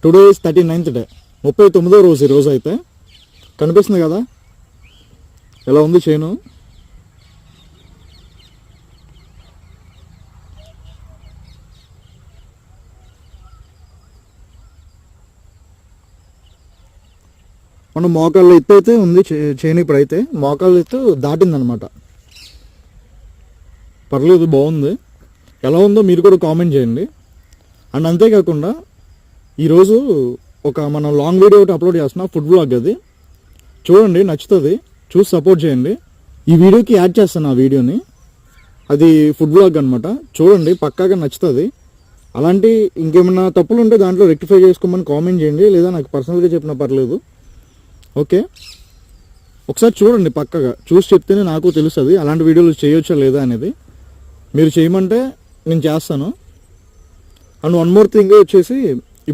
Today is 39th day, 39వ రోజు ఈరోజు. అయితే కనిపిస్తుంది కదా ఎలా ఉంది చేను. మనం మోకాళ్ళ ఎత్తు అయితే ఉంది చేను. ఇప్పుడైతే మోకాళ్ళ ఎత్తు దాటిందనమాట. పర్లేదు, బాగుంది. ఎలా ఉందో మీరు కూడా కామెంట్ చేయండి. అండ్ అంతేకాకుండా ఈరోజు మనం లాంగ్ వీడియో ఒకటి అప్లోడ్ చేస్తున్నా, ఫుడ్ బ్లాగ్. అది చూడండి, నచ్చుతుంది, చూసి సపోర్ట్ చేయండి. ఈ వీడియోకి యాడ్ చేస్తాను ఆ వీడియోని. అది ఫుడ్ బ్లాగ్ అనమాట. చూడండి, పక్కాగా నచ్చుతుంది. అలాంటి ఇంకేమన్నా తప్పులు ఉంటే దాంట్లో రెక్టిఫై చేసుకోమని కామెంట్ చేయండి, లేదా నాకు పర్సనల్గా చెప్పినా పర్లేదు. ఓకే, ఒకసారి చూడండి, పక్కగా చూసి చెప్తేనే నాకు తెలుస్తుంది అలాంటి వీడియోలు చేయొచ్చా లేదా అనేది. మీరు చేయమంటే నేను చేస్తాను. అండ్ వన్ మోర్ థింగ్ వచ్చేసి,